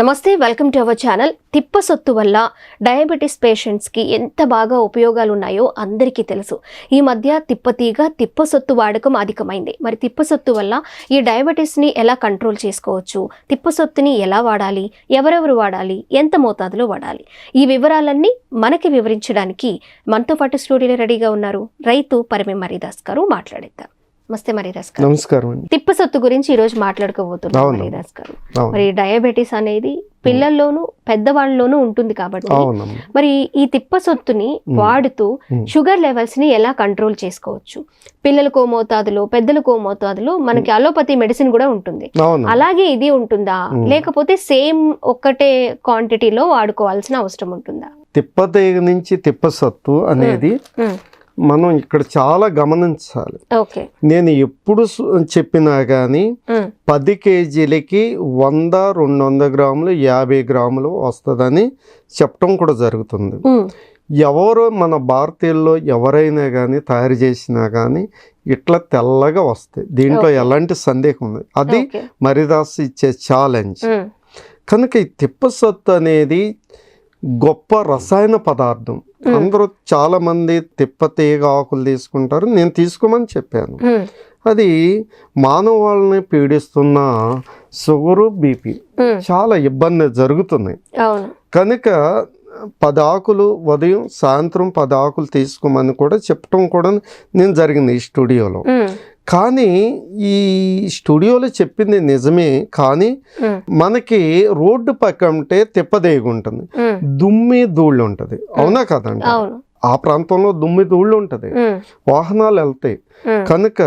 నమస్తే, welcome to our channel. తిప్పసొత్తు వల్ల diabetes పేషెంట్స్కి ఎంత బాగా ఉపయోగాలు ఉన్నాయో అందరికీ తెలుసు. ఈ మధ్య తిప్పతీగ తిప్పసొత్తు వాడకం అధికమైంది. మరి తిప్పసొత్తు వల్ల ఈ డయాబెటీస్ని ఎలా కంట్రోల్ చేసుకోవచ్చు, తిప్పసొత్తుని ఎలా వాడాలి, ఎవరెవరు వాడాలి, ఎంత మోతాదులో వాడాలి, ఈ వివరాలన్నీ మనకి వివరించడానికి మనతో పాటు స్టూడియోలో రెడీగా ఉన్నారు రైతు పరిమి మరిదాస్ గారు. మాట్లాడేద్దాం. నమస్తే మరిదాస్ గారు. నమస్కారం. తిప్పసొత్తు గురించి ఈ రోజు మాట్లాడుకోబోతున్నాం మరిదాస్ గారు. మరి డయాబెటీస్ అనేది పిల్లల్లోనూ పెద్దవాళ్ళలోనూ ఉంటుంది కాబట్టి మరి ఈ తిప్పసొత్తుని వాడుతూ షుగర్ లెవెల్స్ ని ఎలా కంట్రోల్ చేసుకోవచ్చు? పిల్లలకో మోతాదులో, పెద్దలకో మోతాదులో మనకి అలోపతి మెడిసిన్ కూడా ఉంటుంది, అలాగే ఇది ఉంటుందా, లేకపోతే సేమ్ ఒక్కటే క్వాంటిటీలో వాడుకోవాల్సిన అవసరం ఉంటుందా? తిప్పతీగ నుంచి తిప్పసొత్తు అనేది మనం ఇక్కడ చాలా గమనించాలి. నేను ఎప్పుడు చెప్పినా కానీ 10 కేజీలకి 100-200 గ్రాములు 50 గ్రాములు వస్తుందని చెప్పడం కూడా జరుగుతుంది. ఎవరు మన భారతీయుల్లో ఎవరైనా కానీ తయారు చేసినా కానీ ఇట్లా తెల్లగా వస్తాయి. దీంట్లో ఎలాంటి సందేహం ఉంది, అది మరిదాస్ ఇచ్చే ఛాలెంజ్. కనుక ఈ తిప్పసొత్తు అనేది గొప్ప రసాయన పదార్థం. అందరూ చాలా మంది తిప్పతీగ ఆకులు తీసుకుంటారు, నేను తీసుకోమని చెప్పాను. అది మానవాళ్ళని పీడిస్తున్న షుగరు, బీపీ చాలా ఇబ్బంది జరుగుతున్నాయి. కనుక 10 ఆకులు ఉదయం సాయంత్రం 10 ఆకులు తీసుకోమని కూడా చెప్పడం కూడా నేను జరిగింది ఈ స్టూడియోలో. కానీ ఈ స్టూడియోలో చెప్పింది నిజమే, కానీ మనకి రోడ్డు పక్క ఉంటే తిప్పతీగ ఉంటుంది, దుమ్మి ధూళ్ళు ఉంటుంది, అవునా కదండి? ఆ ప్రాంతంలో దుమ్మి ధూళ్ళు ఉంటుంది, వాహనాలు వెళ్తాయి. కనుక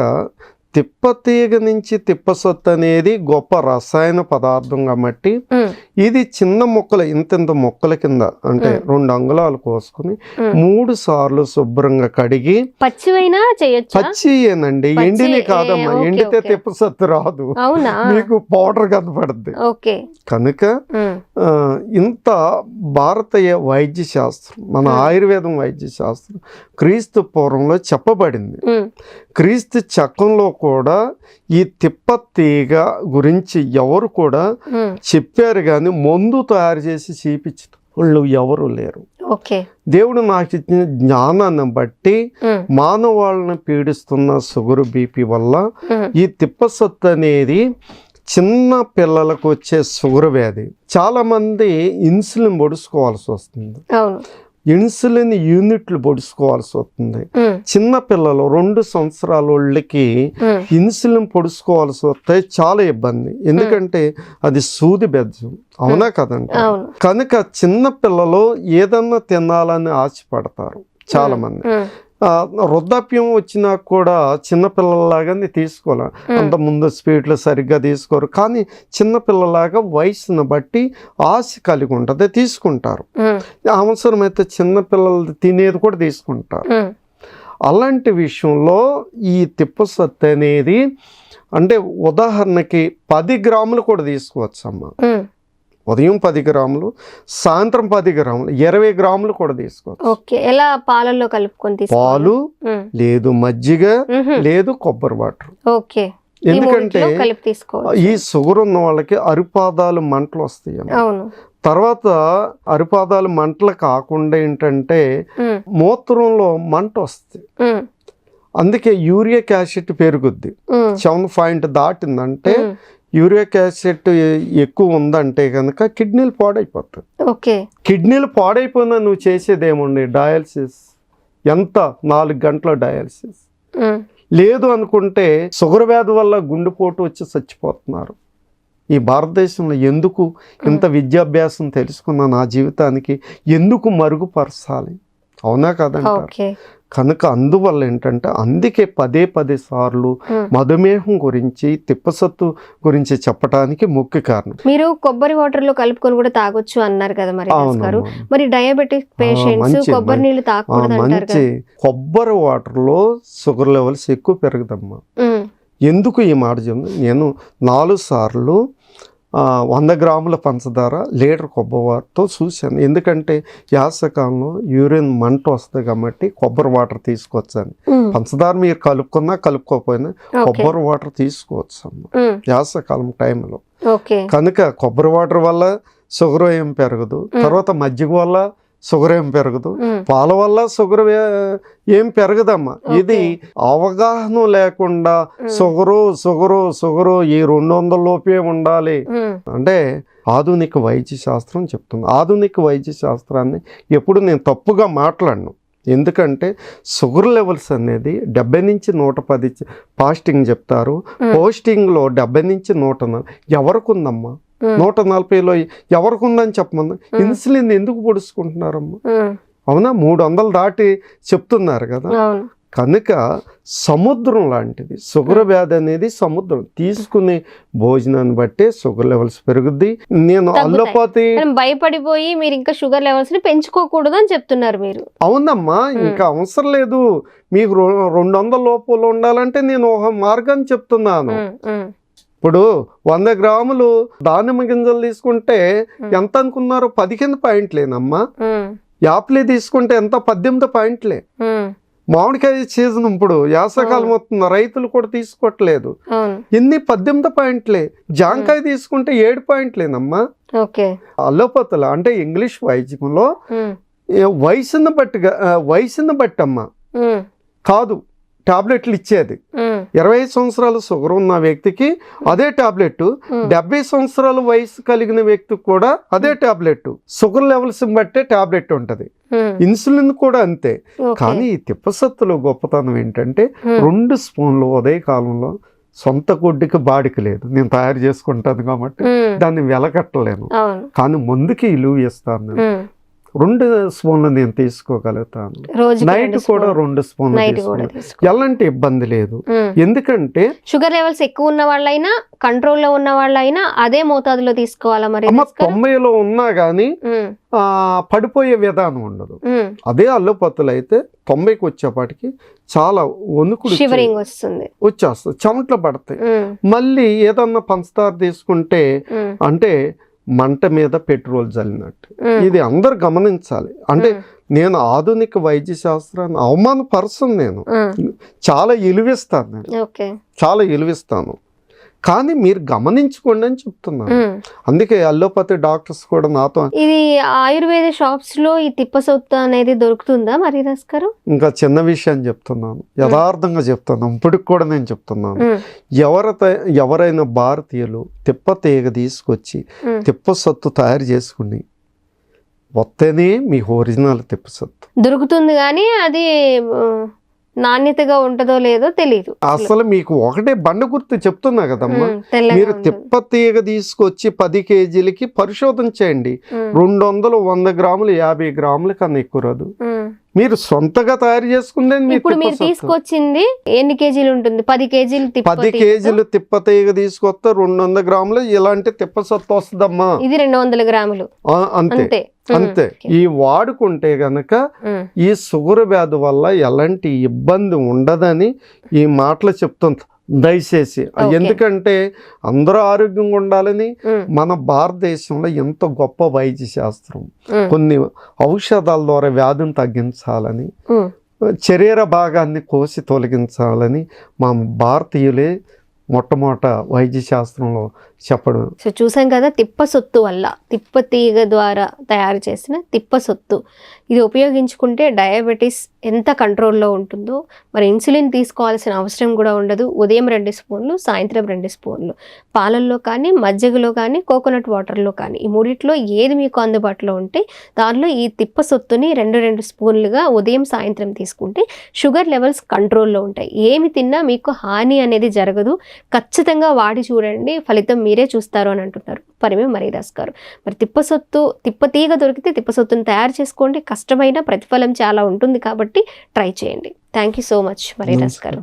తిప్పతీగ నుంచి తిప్పసొత్తు అనేది గొప్ప రసాయన పదార్థం కాబట్టి ఇది చిన్న మొక్కలు, ఇంత మొక్కల కింద అంటే 2 అంగుళాలు కోసుకుని 3 సార్లు శుభ్రంగా కడిగి, పచ్చియేనండి, ఎండిని కాదమ్మా, ఎండితే తిప్పసొత్తు రాదు, మీకు పౌడర్ కనపడుద్ది. కనుక ఇంత భారతీయ వైద్య శాస్త్రం, మన ఆయుర్వేదం వైద్య శాస్త్రం క్రీస్తు పూర్వంలో చెప్పబడింది. క్రీస్తు చక్రంలో కూడా ఈ తిప్పతీగ గురించి ఎవరు కూడా చెప్పారు, కానీ మందు తయారు చేసి చూపించిన వాళ్ళు ఎవరు లేరు. దేవుడు నాకు ఇచ్చిన జ్ఞానాన్ని బట్టి మానవాళ్ళని పీడిస్తున్న షుగర్, బీపీ వల్ల ఈ తిప్పసొత్తు అనేది చిన్న పిల్లలకు వచ్చే షుగర్ వ్యాధి, చాలా మంది ఇన్సులిన్ పొడుచుకోవాల్సి వస్తుంది, ఇన్సులిన్ యూనిట్లు పొడుచుకోవాల్సి వస్తుంది. చిన్న పిల్లలు 2 సంవత్సరాల వాళ్ళకి ఇన్సులిన్ పొడుచుకోవాల్సి వస్తే చాలా ఇబ్బంది, ఎందుకంటే అది సూది బెజ్జం, అవునా కదండి? కనుక చిన్న పిల్లలు ఏదన్నా తినాలని ఆశపడతారు చాలా మంది. వృద్ధాప్యం వచ్చినా కూడా చిన్నపిల్లలాగానే తీసుకోవాలి, అంత ముందు స్వీట్లు సరిగ్గా తీసుకోరు, కానీ చిన్నపిల్లలాగా వయసును బట్టి ఆశ కలిగి ఉంటుంది, తీసుకుంటారు. అవసరమైతే చిన్నపిల్లలు తినేది కూడా తీసుకుంటారు. అలాంటి విషయంలో ఈ తిప్పసొత్తు అనేది, అంటే ఉదాహరణకి 10 గ్రాములు కూడా తీసుకోవచ్చు అమ్మా. ఉదయం 10 గ్రాములు, సాయంత్రం 10 గ్రాములు, 20 గ్రాములు కూడా తీసుకోవచ్చు. ఎలా? పాలల్లో కలుపుకొని, పాలు లేదు, మజ్జిగ లేదు, కొబ్బరి వాటర్. ఎందుకంటే ఈ షుగర్ ఉన్న వాళ్ళకి అరిపాదాలు మంటలు వస్తాయి. తర్వాత అరిపాదాలు మంటలు కాకుండా ఏంటంటే మూత్రంలో మంట వస్తాయి. అందుకే యూరిక్ యాసిడ్ పెరుగుద్ది. 7 పాయింట్ దాటిందంటే యూరిక్ యాసిడ్ ఎక్కువ ఉందంటే కనుక కిడ్నీలు పాడైపోతాయి. కిడ్నీలు పాడైపోయినా నువ్వు చేసేదేముంది, డయాలసిస్. ఎంత? 4 గంటల డయాలసిస్. లేదు అనుకుంటే షుగర్ వ్యాధి వల్ల గుండెపోటు వచ్చి చచ్చిపోతున్నారు. ఈ భారతదేశంలో ఎందుకు ఇంత విద్యాభ్యాసం తెలుసుకున్న నా జీవితానికి ఎందుకు మరుగుపరచాలి, అవునా కదంటారు? కనుక అందువల్ల ఏంటంటే అందుకే 10 సార్లు మధుమేహం గురించి, తిప్పసొత్తు గురించి చెప్పడానికి ముఖ్య కారణం. మీరు కొబ్బరి వాటర్ లో కలుపుకొని కూడా తాగొచ్చు అన్నారు కదా మరి డయాబెటిక్ పేషెంట్స్ కొబ్బరి నీళ్ళు తాగకూడదు అంటారు కదా? కొబ్బరి వాటర్ లో షుగర్ లెవెల్స్ ఎక్కువ పెరుగుదమ్మా. ఎందుకు ఈ మాట చెప్తాను, నేను 4 సార్లు 100 గ్రాముల పంచదార, లీటర్ కొబ్బరి వాటర్తో చూశాను. ఎందుకంటే యాసకాలంలో యూరిన్ మంట వస్తుంది కాబట్టి కొబ్బరి వాటర్ తీసుకోవచ్చని. పంచదార మీరు కలుపుకున్నా కలుపుకోకపోయినా కొబ్బరి వాటర్ తీసుకోవచ్చు అమ్మ యాసకాలం టైంలో. కనుక కొబ్బరి వాటర్ వల్ల షుగర్ ఏం పెరగదు. తర్వాత మజ్జిగ వల్ల షుగర్ ఏం పెరగదు, పాల వల్ల షుగర్ ఏం పెరగదమ్మా. ఇది అవగాహన లేకుండా షుగరు ఈ 200 లోపే ఉండాలి అంటే ఆధునిక వైద్య శాస్త్రం చెప్తుంది. ఆధునిక వైద్య శాస్త్రాన్ని ఎప్పుడు నేను తప్పుగా మాట్లాడను. ఎందుకంటే షుగర్ లెవెల్స్ అనేది 70 నుంచి 110 ఫాస్టింగ్ చెప్తారు. పోస్టింగ్లో 70 నుంచి 140 ఎవరికి ఉందమ్మా? 140లో ఎవరికి ఉందని చెప్పమన్నా. ఇన్సులిన్ ఎందుకు పొడుచుకుంటున్నారమ్మా? అవునా, 300 దాటి చెప్తున్నారు కదా. కనుక సముద్రం లాంటిది షుగర్ వ్యాధి అనేది. సముద్రం తీసుకునే భోజనాన్ని బట్టే షుగర్ లెవెల్స్ పెరుగుద్ది. నేను అల్లోపతి భయపడిపోయి మీరు ఇంకా షుగర్ లెవెల్స్ ని పెంచుకోకూడదు అని చెప్తున్నారు మీరు. అవునమ్మా, ఇంకా అవసరం లేదు. మీకు 200 లోపల ఉండాలంటే నేను ఒక మార్గాన్ని చెప్తున్నాను. ఇప్పుడు 100 గ్రాములు దానిమ్మ గింజలు తీసుకుంటే ఎంత అనుకున్నారు? 15 పాయింట్లేనమ్మా. యాప్లీ తీసుకుంటే ఎంత? 18 పాయింట్లే. మామిడికాయ సీజన్ ఇప్పుడు యాసకాలం వస్తుంది, రైతులు కూడా తీసుకోవట్లేదు. ఇన్ని 18 పాయింట్లే. జాంకాయ తీసుకుంటే 7 పాయింట్లేనమ్మా. అల్లోపతుల అంటే ఇంగ్లీష్ వైద్యంలో వయసును బట్టమ్మా కాదు టాబ్లెట్లు ఇచ్చేది. 25 సంవత్సరాల షుగర్ ఉన్న వ్యక్తికి అదే టాబ్లెట్, 70 సంవత్సరాల వయసు కలిగిన వ్యక్తికి కూడా అదే టాబ్లెట్. షుగర్ లెవెల్స్ బట్టే టాబ్లెట్ ఉంటది. ఇన్సులిన్ కూడా అంతే. కానీ ఈ తిప్పసత్తులో గొప్పతనం ఏంటంటే 2 స్పూన్లు ఉదయ కాలంలో సొంత గుడ్డికి బాడికి లేదు. నేను తయారు చేసుకుంటాను కాబట్టి దాన్ని వెలకట్టలేను. కానీ ముందుకి ఇలువ ఇస్తాను. నేను 2 స్పూన్లు నేను తీసుకోగలుగుతాను. నైట్ కూడా 2 స్పూన్లు ఎలాంటి ఇబ్బంది లేదు. ఎందుకంటే షుగర్ లెవెల్స్ ఎక్కువ ఉన్న వాళ్ళైనా కంట్రోల్లో ఉన్న వాళ్ళైనా అదే మోతాదులో తీసుకోవాలా? మరి 90లో ఉన్నా గానీ పడిపోయే విధానం ఉండదు. అదే అల్లోపతులు అయితే 90కి వచ్చేపాటికి చాలా వణుకుడు వచ్చేస్తుంది, చెమటలు పడతాయి. మళ్ళీ ఏదన్నా పంచదార తీసుకుంటే అంటే మంట మీద పెట్రోల్ జల్లినట్టు. ఇది అందరు గమనించాలి. అంటే నేను ఆధునిక వైద్య శాస్త్రాన్ని అవమానపరచను. నేను చాలా ఇలువిస్తాను. కానీ మీరు గమనించుకోండి అని చెప్తున్నాను. అందుకే అల్లోపతి డాక్టర్స్ కూడా నాతో ఇది ఆయుర్వేద షాప్స్ లో ఈ తిప్పసొత్తు అనేది దొరుకుతుందా మరి గారు? ఇంకా చిన్న విషయం చెప్తున్నాను, యథార్థంగా చెప్తున్నాను. ఇప్పటికి కూడా నేను చెప్తున్నాను, ఎవరైనా భారతీయులు తిప్పతీగ తీసుకొచ్చి తిప్పసొత్తు తయారు చేసుకుని వస్తేనే మీ ఒరిజినల్ తిప్పసొత్తు దొరుకుతుంది. కానీ అది నాణ్యతగా ఉంటుందో లేదో తెలియదు. అసలు మీకు ఒకటే బండ గుర్తు చెప్తున్నా కదమ్మా. మీరు తిప్పతీగ తీసుకొచ్చి 10 కేజీలకి పరిశోధన చేయండి. 200 100 గ్రాములు 50 గ్రాముల కన్నా ఎక్కువ రాదు. మీరు సొంతగా తయారు చేసుకుందే. ఇప్పుడు మీరు తీసుకొచ్చింది ఎన్ని కేజీలు ఉంటుంది? 10 కేజీలు. 10 కేజీలు తిప్పతీగ తీసుకొస్తే 200 గ్రాములు ఇలాంటి తిప్పసొత్తు వస్తుందమ్మా. ఇది 200 గ్రాములు అంతే. ఈ వాడుకుంటే గనక ఈ షుగర్ వ్యాధి వల్ల ఎలాంటి ఇబ్బంది ఉండదని ఈ మాటలు చెప్తుంది దయచేసి. ఎందుకంటే అందరూ ఆరోగ్యంగా ఉండాలని మన భారతదేశంలో ఎంత గొప్ప వైద్య శాస్త్రం, కొన్ని ఔషధాల ద్వారా వ్యాధిని తగ్గించాలని, శరీర భాగాన్ని కోసి తొలగించాలని మా భారతీయులే మొట్టమొదట వైద్య శాస్త్రంలో చెప్పడం. సో చూసాం కదా, తిప్పసొత్తు వల్ల, తిప్పతీగ ద్వారా తయారు చేసిన తిప్పసొత్తు ఇది ఉపయోగించుకుంటే డయాబెటీస్ ఎంత కంట్రోల్లో ఉంటుందో, మరి ఇన్సులిన్ తీసుకోవాల్సిన అవసరం కూడా ఉండదు. ఉదయం 2 స్పూన్లు, సాయంత్రం 2 స్పూన్లు పాలల్లో కానీ, మజ్జిగలో కానీ, కోకోనట్ వాటర్లో కానీ, ఈ మూడిట్లో ఏది మీకు అందుబాటులో ఉంటే దానిలో ఈ తిప్పసొత్తుని 2 స్పూన్లుగా ఉదయం సాయంత్రం తీసుకుంటే షుగర్ లెవెల్స్ కంట్రోల్లో ఉంటాయి. ఏమి తిన్నా మీకు హాని అనేది జరగదు. ఖచ్చితంగా వాడి చూడండి, ఫలితం మీరే చూస్తారు అని అంటున్నారు పరిమే మరీదాస్ గారు. మరి తిప్పతీగ దొరికితే తిప్పసొత్తుని తయారు చేసుకోండి. కష్టమైన ప్రతిఫలం చాలా ఉంటుంది కాబట్టి ట్రై చేయండి. Thank you so much Maridas గారు.